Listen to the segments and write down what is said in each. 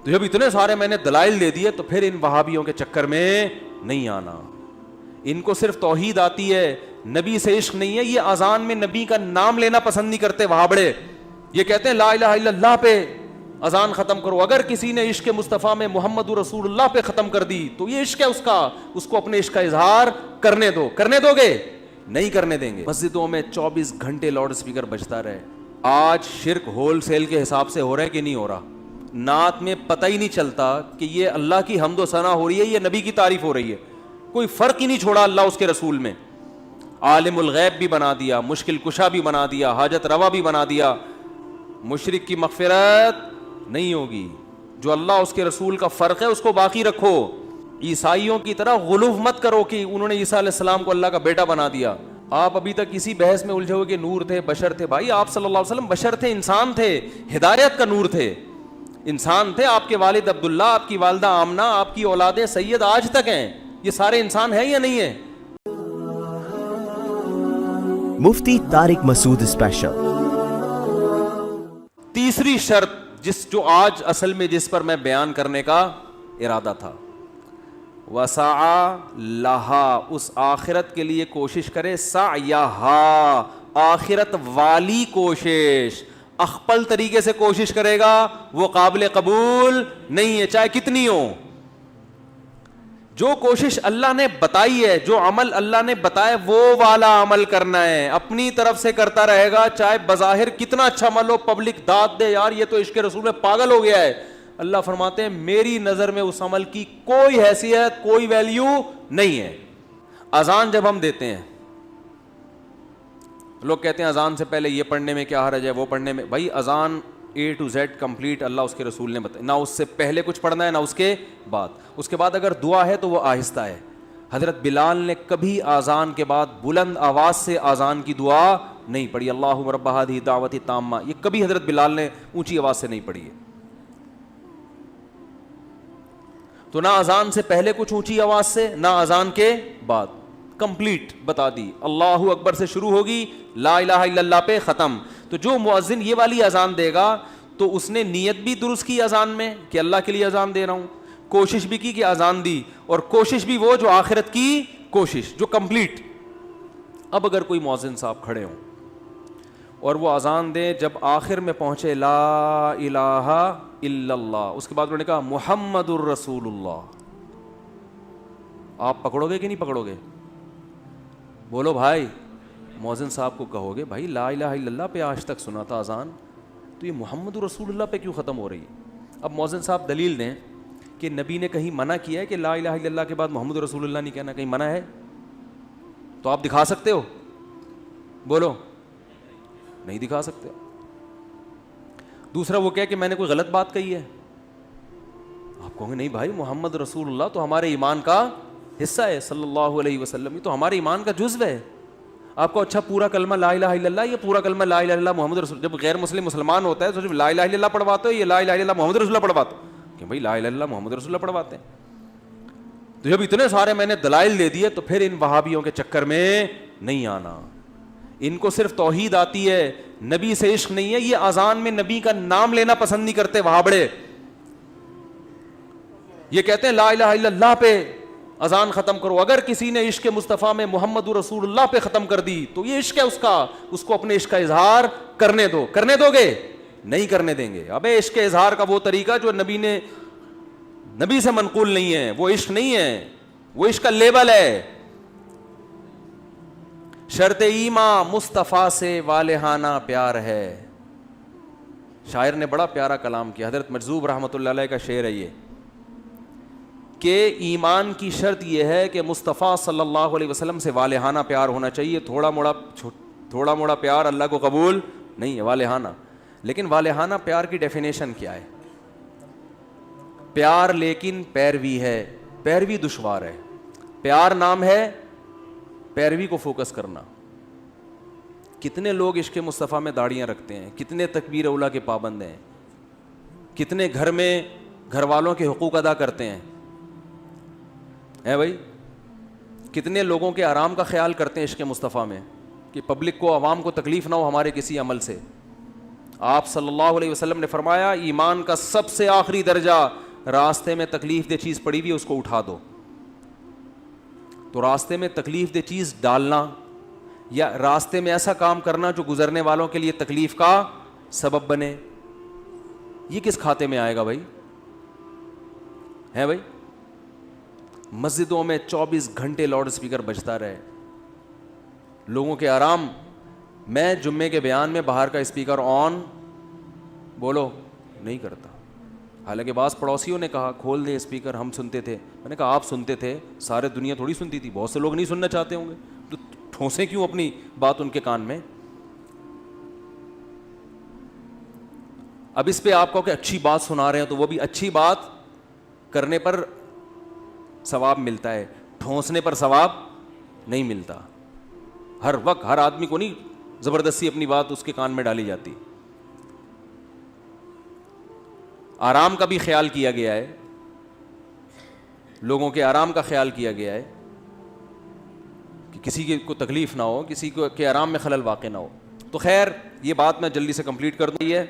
تو جب اتنے سارے میں نے دلائل دے دیے تو پھر ان وہابیوں کے چکر میں نہیں آنا. ان کو صرف توحید آتی ہے, نبی سے عشق نہیں ہے. یہ اذان میں نبی کا نام لینا پسند نہیں کرتے وہابڑے. یہ کہتے ہیں لا الہ الا اللہ پہ اذان ختم کرو. اگر کسی نے عشق مصطفیٰ میں محمد رسول اللہ پہ ختم کر دی تو یہ عشق ہے اس کا, اس کو اپنے عشق کا اظہار کرنے دو. کرنے دو گے؟ نہیں کرنے دیں گے. مسجدوں میں 24 گھنٹے لاؤڈ اسپیکر بجتا رہے. آج شرک ہول سیل کے حساب سے ہو رہا ہے کہ نہیں ہو رہا؟ نعت میں پتہ ہی نہیں چلتا کہ یہ اللہ کی حمد و ثنا ہو رہی ہے, یہ نبی کی تعریف ہو رہی ہے. کوئی فرق ہی نہیں چھوڑا اللہ اس کے رسول میں. عالم الغیب بھی بنا دیا, مشکل کشا بھی بنا دیا, حاجت روا بھی بنا دیا. مشرک کی مغفرت نہیں ہوگی. جو اللہ اس کے رسول کا فرق ہے اس کو باقی رکھو. عیسائیوں کی طرح غلو مت کرو کہ انہوں نے عیسیٰ علیہ السلام کو اللہ کا بیٹا بنا دیا. آپ ابھی تک کسی بحث میں الجھے ہوئے کہ نور تھے, بشر تھے. بھائی آپ صلی اللہ علیہ وسلم بشر تھے, انسان تھے, ہدایت کا نور تھے, انسان تھے. آپ کے والد عبداللہ, آپ کی والدہ آمنہ, آپ کی اولاد سید آج تک ہیں. یہ سارے انسان ہیں یا نہیں ہیں؟ مفتی طارق مسعود اسپیشل. تیسری شرط جو آج اصل میں جس پر میں بیان کرنے کا ارادہ تھا, وسعى لہا, اس آخرت کے لیے کوشش کرے. سعیہا, آخرت والی کوشش. اخپل طریقے سے کوشش کرے گا وہ قابل قبول نہیں ہے, چاہے کتنی ہو. جو کوشش اللہ نے بتائی ہے, جو عمل اللہ نے بتایا وہ والا عمل کرنا ہے. اپنی طرف سے کرتا رہے گا چاہے بظاہر کتنا اچھا عمل ہو, پبلک داد دے یار یہ تو عشق رسول میں پاگل ہو گیا ہے. اللہ فرماتے ہیں میری نظر میں اس عمل کی کوئی حیثیت, کوئی ویلیو نہیں ہے. اذان جب ہم دیتے ہیں, لوگ کہتے ہیں اذان سے پہلے یہ پڑھنے میں کیا حرج ہے, وہ پڑھنے میں. بھائی اذان A to Z کمپلیٹ اللہ اس کے رسول نے بتایا, نہ اس سے پہلے کچھ پڑھنا ہے نہ اس کے بعد. اس کے بعد اگر دعا ہے تو وہ آہستہ ہے. حضرت بلال نے کبھی اذان کے بعد بلند آواز سے اذان کی دعا نہیں پڑھی, اللہم رب ہذہ الدعوۃ التامہ. یہ کبھی حضرت بلال نے اونچی آواز سے نہیں پڑھی ہے. تو نہ اذان سے پہلے کچھ اونچی آواز سے, نہ اذان کے بعد. کمپلیٹ بتا دی. اللہ اکبر سے شروع ہوگی, لا الہ الا اللہ پہ ختم. تو جو مؤذن یہ والی اذان دے گا تو اس نے نیت بھی درست کی اذان میں کہ اللہ کے لیے اذان دے رہا ہوں, کوشش بھی کی کہ اذان دی, اور کوشش بھی وہ جو آخرت کی کوشش جو کمپلیٹ. اب اگر کوئی مؤذن صاحب کھڑے ہوں اور وہ اذان دیں, جب آخر میں پہنچے لا الہ الا اللہ, اس کے بعد انہوں نے کہا محمد الرسول اللہ, آپ پکڑو گے کہ نہیں پکڑو گے؟ بولو بھائی. مؤذن صاحب کو کہو گے بھائی لا الہ الا اللہ پہ آج تک سنا تھا اذان, تو یہ محمد رسول اللہ پہ کیوں ختم ہو رہی ہے؟ اب مؤذن صاحب دلیل دیں کہ نبی نے کہیں منع کیا ہے کہ لا الہ الا اللہ کے بعد محمد رسول اللہ نہیں کہنا, کہیں منع ہے؟ تو آپ دکھا سکتے ہو؟ بولو. نہیں دکھا سکتے. دوسرا وہ کہے کہ میں نے کوئی غلط بات کہی ہے, آپ کہو گے نہیں بھائی محمد رسول اللہ تو ہمارے ایمان کا حصہ ہے صلی اللہ علیہ وسلم, یہ تو ہمارے ایمان کا جزو ہے. آپ کو اچھا پورا کلمہ لا الہ الا اللہ, یہ پورا کلمہ لا الہ الا اللہ محمد رسول. جب غیر مسلم مسلمان ہوتا ہے تو صرف لا الہ الا اللہ پڑھواتے ہو, یہ لا الہ الا اللہ محمد رسول اللہ پڑھواتے ہو کہ بھائی لا الہ الا اللہ محمد رسول اللہ پڑھواتے ہیں. تو جب اتنے سارے میں نے دلائل دے دیے تو پھر ان وہابیوں کے چکر میں نہیں آنا. ان کو صرف توحید آتی ہے, نبی سے عشق نہیں ہے. یہ اذان میں نبی کا نام لینا پسند نہیں کرتے وہابڑے. یہ کہتے ہیں لا الہ الا اللہ پہ اذان ختم کرو. اگر کسی نے عشق مصطفیٰ میں محمد رسول اللہ پہ ختم کر دی تو یہ عشق ہے اس کا, اس کو اپنے عشق کا اظہار کرنے دو. کرنے دو گے؟ نہیں کرنے دیں گے. ابے عشق کے اظہار کا وہ طریقہ جو نبی سے منقول نہیں ہے, وہ عشق نہیں ہے, وہ عشق کا لیبل ہے. شرط ایمان مصطفیٰ سے والہانہ پیار ہے. شاعر نے بڑا پیارا کلام کیا, حضرت مجذوب رحمۃ اللہ علیہ کا شعر ہے یہ, کہ ایمان کی شرط یہ ہے کہ مصطفیٰ صلی اللہ علیہ وسلم سے والہانہ پیار ہونا چاہیے. تھوڑا موڑا پیار اللہ کو قبول نہیں ہے, والہانہ. لیکن والہانہ پیار کی ڈیفینیشن کیا ہے؟ پیار لیکن پیروی ہے, پیروی دشوار ہے. پیار نام ہے, پیروی کو فوکس کرنا. کتنے لوگ عشق مصطفیٰ میں داڑیاں رکھتے ہیں, کتنے تکبیر اولیٰ کے پابند ہیں, کتنے گھر میں گھر والوں کے حقوق ادا کرتے ہیں بھائی, کتنے لوگوں کے آرام کا خیال کرتے ہیں عشق مصطفیٰ میں کہ پبلک کو, عوام کو تکلیف نہ ہو ہمارے کسی عمل سے. آپ صلی اللہ علیہ وسلم نے فرمایا ایمان کا سب سے آخری درجہ راستے میں تکلیف دہ چیز پڑی ہوئی ہے اس کو اٹھا دو. تو راستے میں تکلیف دہ چیز ڈالنا یا راستے میں ایسا کام کرنا جو گزرنے والوں کے لیے تکلیف کا سبب بنے, یہ کس کھاتے میں آئے گا بھائی؟ ہے بھائی, مسجدوں میں 24 گھنٹے لاؤڈ اسپیکر بجتا رہے, لوگوں کے آرام. میں جمعے کے بیان میں باہر کا اسپیکر آن بولو نہیں کرتا, حالانکہ بعض پڑوسیوں نے کہا کھول دے اسپیکر, ہم سنتے تھے. میں نے کہا آپ سنتے تھے, سارے دنیا تھوڑی سنتی تھی, بہت سے لوگ نہیں سننا چاہتے ہوں گے, تو ٹھونسیں کیوں اپنی بات ان کے کان میں. اب اس پہ آپ کو کہ اچھی بات سنا رہے ہیں تو وہ بھی اچھی بات کرنے پر ثواب ملتا ہے, ٹھونسنے پر ثواب نہیں ملتا. ہر وقت ہر آدمی کو نہیں زبردستی اپنی بات اس کے کان میں ڈالی جاتی. آرام کا بھی خیال کیا گیا ہے, لوگوں کے آرام کا خیال کیا گیا ہے کہ کسی کو تکلیف نہ ہو, کسی کو کے آرام میں خلل واقع نہ ہو. تو خیر یہ بات میں جلدی سے کمپلیٹ کر دوں. یہ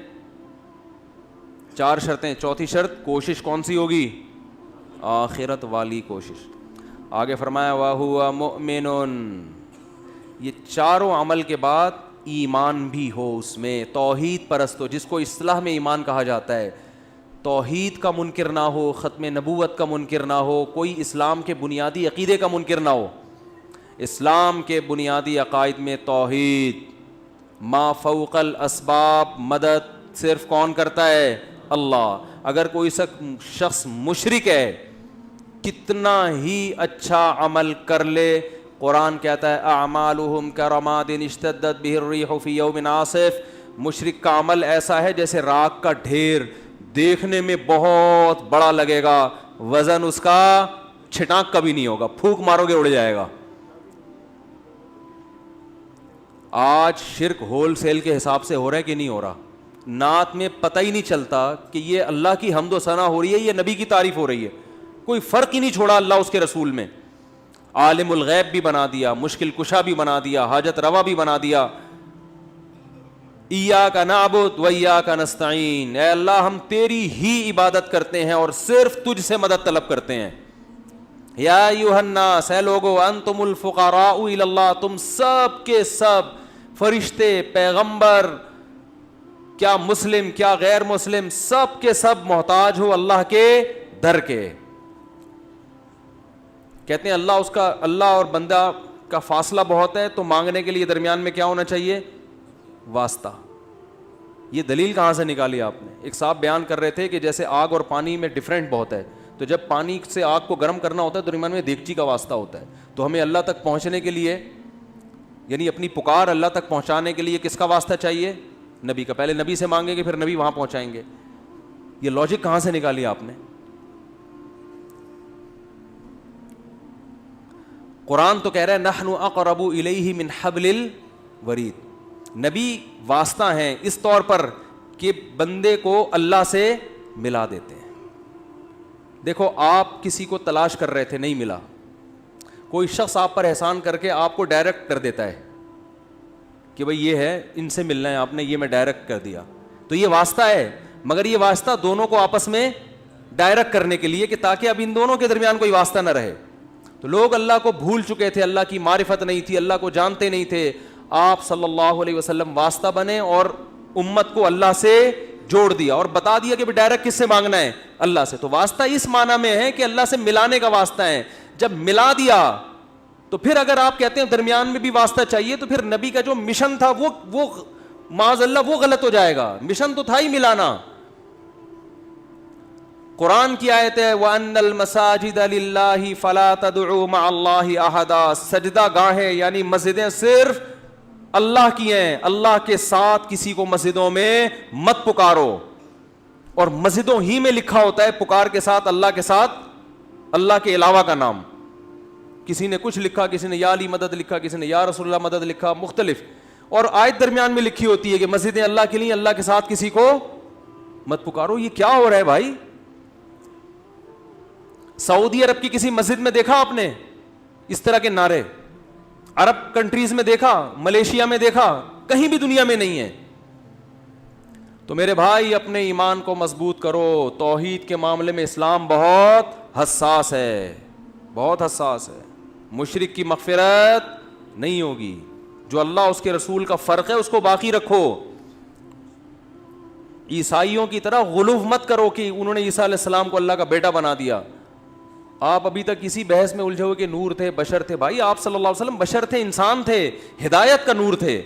4 شرطیں. چوتھی شرط کوشش کون سی ہوگی؟ آخرت والی کوشش. آگے فرمایا وَهُوَ مُؤْمِنٌ, یہ چاروں عمل کے بعد ایمان بھی ہو اس میں, توحید پرست ہو, جس کو اصطلاح میں ایمان کہا جاتا ہے. توحید کا منکر نہ ہو, ختم نبوت کا منکر نہ ہو, کوئی اسلام کے بنیادی عقیدے کا منکر نہ ہو. اسلام کے بنیادی عقائد میں توحید, ما فوق الاسباب, مدد صرف کون کرتا ہے؟ اللہ. اگر کوئی شخص مشرک ہے, کتنا ہی اچھا عمل کر لے, قرآن کہتا ہے اعمالہم کرماد اشتدت بہ الریح فی یوم عاصف, مشرک کا عمل ایسا ہے جیسے راکھ کا ڈھیر, دیکھنے میں بہت بڑا لگے گا, وزن اس کا چھٹانک کا بھی نہیں ہوگا, پھونک مارو گے اڑ جائے گا. آج شرک ہول سیل کے حساب سے ہو رہا ہے کہ نہیں ہو رہا؟ نعت میں پتہ ہی نہیں چلتا کہ یہ اللہ کی حمد و ثنا ہو رہی ہے, یہ نبی کی تعریف ہو رہی ہے. کوئی فرق ہی نہیں چھوڑا اللہ اس کے رسول میں. عالم الغیب بھی بنا دیا, مشکل کشا بھی بنا دیا, حاجت روا بھی بنا دیا. ایاک نعبد و ایاک نستعین, اے اللہ ہم تیری ہی عبادت کرتے ہیں اور صرف تجھ سے مدد طلب کرتے ہیں. یا ایھا الناس, اے لوگو, انتم الفقراء الی اللہ, تم سب کے سب فرشتے, پیغمبر, کیا مسلم کیا غیر مسلم, سب کے سب محتاج ہو اللہ کے در کے. کہتے ہیں اللہ اور بندہ کا فاصلہ بہت ہے, تو مانگنے کے لیے درمیان میں کیا ہونا چاہیے؟ واسطہ. یہ دلیل کہاں سے نکالی آپ نے؟ ایک صاحب بیان کر رہے تھے کہ جیسے آگ اور پانی میں ڈفرینٹ بہت ہے, تو جب پانی سے آگ کو گرم کرنا ہوتا ہے تو درمیان میں دیگچی کا واسطہ ہوتا ہے. تو ہمیں اللہ تک پہنچنے کے لیے, یعنی اپنی پکار اللہ تک پہنچانے کے لیے کس کا واسطہ چاہیے؟ نبی کا. پہلے نبی سے مانگیں گے, پھر نبی وہاں پہنچائیں گے. یہ لاجک کہاں سے نکالی آپ نے؟ قرآن تو کہہ رہا ہے نحن اقرب الیہ من حبل الورید. نبی واسطہ ہیں اس طور پر کہ بندے کو اللہ سے ملا دیتے ہیں. دیکھو آپ کسی کو تلاش کر رہے تھے, نہیں ملا, کوئی شخص آپ پر احسان کر کے آپ کو ڈائریکٹ کر دیتا ہے کہ بھئی یہ ہے, ان سے ملنا ہے آپ نے, یہ میں ڈائریکٹ کر دیا, تو یہ واسطہ ہے. مگر یہ واسطہ دونوں کو آپس میں ڈائریکٹ کرنے کے لیے کہ تاکہ اب ان دونوں کے درمیان کوئی واسطہ نہ رہے. تو لوگ اللہ کو بھول چکے تھے, اللہ کی معرفت نہیں تھی, اللہ کو جانتے نہیں تھے. آپ صلی اللہ علیہ وسلم واسطہ بنے اور امت کو اللہ سے جوڑ دیا اور بتا دیا کہ ڈائریکٹ کس سے مانگنا ہے؟ اللہ سے. تو واسطہ اس معنی میں ہے کہ اللہ سے ملانے کا واسطہ ہے. جب ملا دیا تو پھر اگر آپ کہتے ہیں درمیان میں بھی واسطہ چاہیے, تو پھر نبی کا جو مشن تھا وہ معاذ اللہ وہ غلط ہو جائے گا. مشن تو تھا ہی ملانا. قرآن کی آیت ہے وَأَنَّ الْمَسَاجِدَ لِلَّهِ فَلَا تَدْعُوا مَعَ اللَّهِ أَحَدًا, سجدہ گاہیں یعنی مسجدیں صرف اللہ کی ہیں, اللہ کے ساتھ کسی کو مسجدوں میں مت پکارو. اور مسجدوں ہی میں لکھا ہوتا ہے پکار کے ساتھ اللہ کے ساتھ اللہ کے علاوہ کا نام. کسی نے کچھ لکھا, کسی نے یا علی مدد لکھا, کسی نے یا رسول اللہ مدد لکھا, مختلف. اور آیت درمیان میں لکھی ہوتی ہے کہ مسجدیں اللہ کے لیے, اللہ کے ساتھ کسی کو مت پکارو. یہ کیا ہو رہا ہے بھائی؟ سعودی عرب کی کسی مسجد میں دیکھا آپ نے اس طرح کے نعرے؟ عرب کنٹریز میں دیکھا, ملیشیا میں دیکھا, کہیں بھی دنیا میں نہیں ہے. تو میرے بھائی اپنے ایمان کو مضبوط کرو. توحید کے معاملے میں اسلام بہت حساس ہے, بہت حساس ہے. مشرک کی مغفرت نہیں ہوگی. جو اللہ اس کے رسول کا فرق ہے اس کو باقی رکھو. عیسائیوں کی طرح غلو مت کرو کہ انہوں نے عیسیٰ علیہ السلام کو اللہ کا بیٹا بنا دیا. آپ ابھی تک کسی بحث میں الجھے ہوئے کہ نور تھے, بشر تھے. بھائی آپ صلی اللہ علیہ وسلم بشر تھے, انسان تھے, ہدایت کا نور تھے,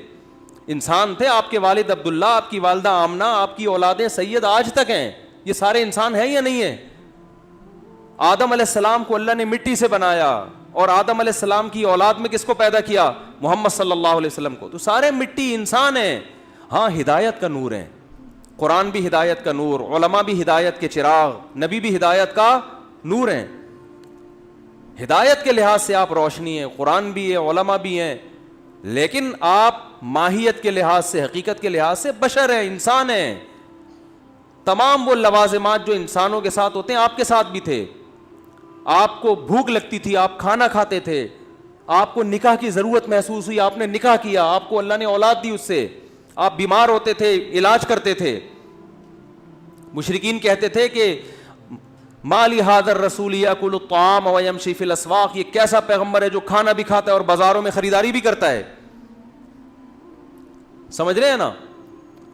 انسان تھے. آپ کے والد عبداللہ, آپ کی والدہ آمنہ, آپ کی اولادیں سید آج تک ہیں. یہ سارے انسان ہیں یا نہیں ہیں؟ آدم علیہ السلام کو اللہ نے مٹی سے بنایا, اور آدم علیہ السلام کی اولاد میں کس کو پیدا کیا؟ محمد صلی اللہ علیہ وسلم کو. تو سارے مٹی انسان ہیں. ہاں ہدایت کا نور ہیں. قرآن بھی ہدایت کا نور, علماء بھی ہدایت کے چراغ, نبی بھی ہدایت کا نور ہیں. ہدایت کے لحاظ سے آپ روشنی ہیں, قرآن بھی ہے, علماء بھی ہیں. لیکن آپ ماہیت کے لحاظ سے, حقیقت کے لحاظ سے بشر ہیں, انسان ہیں. تمام وہ لوازمات جو انسانوں کے ساتھ ہوتے ہیں آپ کے ساتھ بھی تھے. آپ کو بھوک لگتی تھی, آپ کھانا کھاتے تھے. آپ کو نکاح کی ضرورت محسوس ہوئی, آپ نے نکاح کیا, آپ کو اللہ نے اولاد دی اس سے. آپ بیمار ہوتے تھے, علاج کرتے تھے. مشرکین کہتے تھے کہ ما لی ھذا الرسول یاکل الطعام ویمشی فی الاسواق, یہ کیسا پیغمبر ہے جو کھانا بھی کھاتا ہے اور بازاروں میں خریداری بھی کرتا ہے. سمجھ رہے ہیں نا؟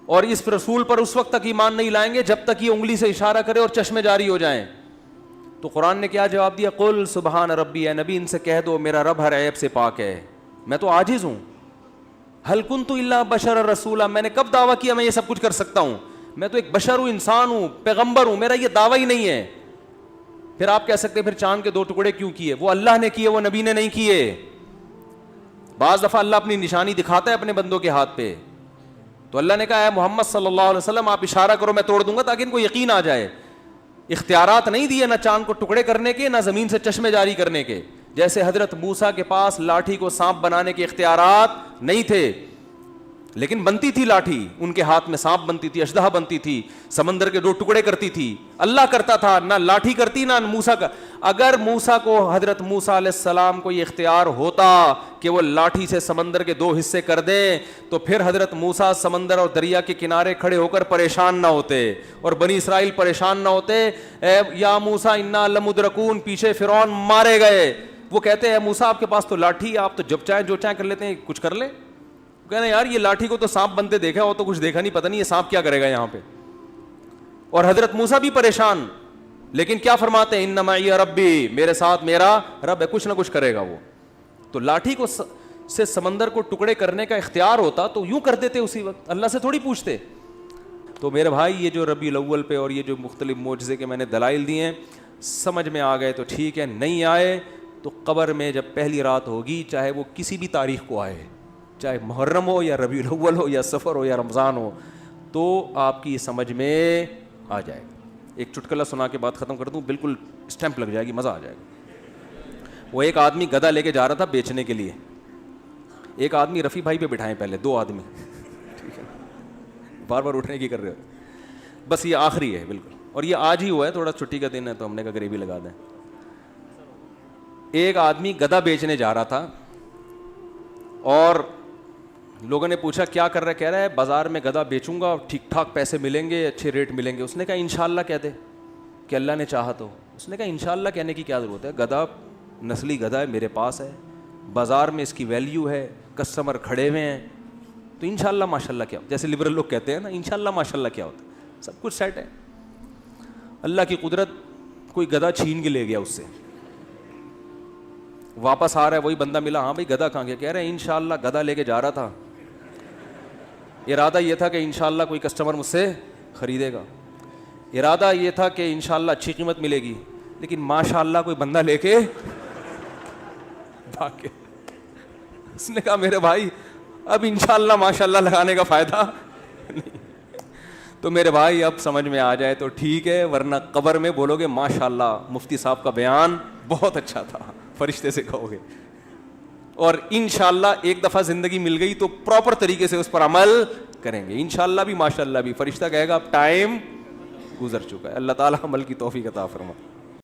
اور اس رسول پر اس وقت تک ایمان نہیں لائیں گے جب تک یہ انگلی سے اشارہ کرے اور چشمے جاری ہو جائیں. تو قرآن نے کیا جواب دیا؟ قل سبحان ربی, اے نبی ان سے کہہ دو میرا رب ہر عیب سے پاک ہے, میں تو عاجز ہوں. ہل کنت الا بشر رسولا, میں نے کب دعویٰ کیا میں یہ سب کچھ کر سکتا ہوں؟ میں تو ایک بشر ہوں, انسان ہوں, پیغمبر ہوں, میرا یہ دعویٰ ہی نہیں ہے. پھر آپ کہہ سکتے پھر چاند کے 2 ٹکڑے کیوں کیے؟ وہ اللہ نے کیے, وہ نبی نے نہیں کیے. بعض دفعہ اللہ اپنی نشانی دکھاتا ہے اپنے بندوں کے ہاتھ پہ. تو اللہ نے کہا ہے محمد صلی اللہ علیہ وسلم آپ اشارہ کرو میں توڑ دوں گا, تاکہ ان کو یقین آ جائے. اختیارات نہیں دیے, نہ چاند کو ٹکڑے کرنے کے, نہ زمین سے چشمے جاری کرنے کے. جیسے حضرت موسیٰ کے پاس لاٹھی کو سانپ بنانے کے اختیارات نہیں تھے, لیکن بنتی تھی لاٹھی, ان کے ہاتھ میں سانپ بنتی تھی, اشدہا بنتی تھی, سمندر کے 2 ٹکڑے کرتی تھی. اللہ کرتا تھا, نہ لاٹھی کرتی نہ موسیٰ کا. اگر موسیٰ کو, حضرت موسیٰ علیہ السلام کو یہ اختیار ہوتا کہ وہ لاٹھی سے سمندر کے 2 حصے کر دیں, تو پھر حضرت موسیٰ سمندر اور دریا کے کنارے کھڑے ہو کر پریشان نہ ہوتے, اور بنی اسرائیل پریشان نہ ہوتے. یا موسیٰ انا لمدرکون, پیچھے فرعون مارے گئے. وہ کہتے ہیں موسیٰ آپ کے پاس تو لاٹھی, آپ تو جب چاہیں جو چاہیں کر لیتے ہیں, کچھ کر لیں. کہنا یار یہ لاٹھی کو تو سانپ بنتے دیکھا, وہ تو کچھ دیکھا نہیں, پتہ نہیں یہ سانپ کیا کرے گا یہاں پہ. اور حضرت موسیٰ بھی پریشان, لیکن کیا فرماتے ہیں؟ ان معی ربی, میرے ساتھ میرا رب ہے, کچھ نہ کچھ کرے گا وہ. تو لاٹھی کو سے سمندر کو ٹکڑے کرنے کا اختیار ہوتا تو یوں کر دیتے اسی وقت, اللہ سے تھوڑی پوچھتے. تو میرے بھائی یہ جو ربیع الاول پہ اور یہ جو مختلف معجزے کے میں نے دلائل دیے ہیں, سمجھ میں آ گئے تو ٹھیک ہے, نہیں آئے تو قبر میں جب پہلی رات ہوگی, چاہے وہ کسی بھی تاریخ کو آئے, چاہے محرم ہو یا ربیع الاول ہو یا سفر ہو یا رمضان ہو, تو آپ کی سمجھ میں آ جائے گا. ایک چٹکلا سنا کے بات ختم کر دوں, بالکل اسٹیمپ لگ جائے گی, مزہ آ جائے گا. وہ ایک آدمی گدھا لے کے جا رہا تھا بیچنے کے لیے. ایک آدمی رفیع بھائی پہ بٹھائیں, پہلے 2 آدمی, ٹھیک ہے, بار بار اٹھنے کی کر رہے ہو. بس یہ آخری ہے بالکل, اور یہ آج ہی ہوا ہے, تھوڑا چھٹی کا دن ہے تو ہم نے کہا گریوی لگا دیں. ایک آدمی گدھا بیچنے جا رہا تھا, اور لوگوں نے پوچھا کیا کر رہا ہے؟ کہہ رہا ہے بازار میں گدھا بیچوں گا, ٹھیک ٹھاک پیسے ملیں گے, اچھے ریٹ ملیں گے. اس نے کہا انشاءاللہ کہہ دے کہ اللہ نے چاہا تو. اس نے کہا انشاءاللہ کہنے کی کیا ضرورت ہے, گدھا نسلی گدھا ہے, میرے پاس ہے, بازار میں اس کی ویلیو ہے, کسٹمر کھڑے ہوئے ہیں, تو انشاءاللہ ماشاءاللہ کیا, جیسے لبرل لوگ کہتے ہیں نا, انشاءاللہ ماشاءاللہ کیا ہوتا ہے, سب کچھ سیٹ ہے. اللہ کی قدرت, کوئی گدھا چھین کے لے گیا اس سے, واپس آ رہا ہے, وہی بندہ ملا, ہاں بھائی گدھا کہاں گیا؟ کہہ رہے ہیں انشاءاللہ گدھا لے کے جا رہا تھا, ارادہ یہ تھا کہ انشاءاللہ کوئی کسٹمر مجھ سے خریدے گا, ارادہ یہ تھا کہ انشاءاللہ اچھی قیمت ملے گی, لیکن ماشاءاللہ کوئی بندہ لے کے بھاگ گیا. اس نے کہا میرے بھائی اب انشاءاللہ ماشاءاللہ لگانے کا فائدہ نہیں. تو میرے بھائی اب سمجھ میں آ جائے تو ٹھیک ہے, ورنہ قبر میں بولو گے ماشاءاللہ مفتی صاحب کا بیان بہت اچھا تھا, فرشتے سے کہو گے. اور انشاءاللہ ایک دفعہ زندگی مل گئی تو پراپر طریقے سے اس پر عمل کریں گے, انشاءاللہ بھی ماشاءاللہ بھی. فرشتہ کہے گا اب ٹائم گزر چکا ہے. اللہ تعالیٰ عمل کی توفیق عطا فرمائے.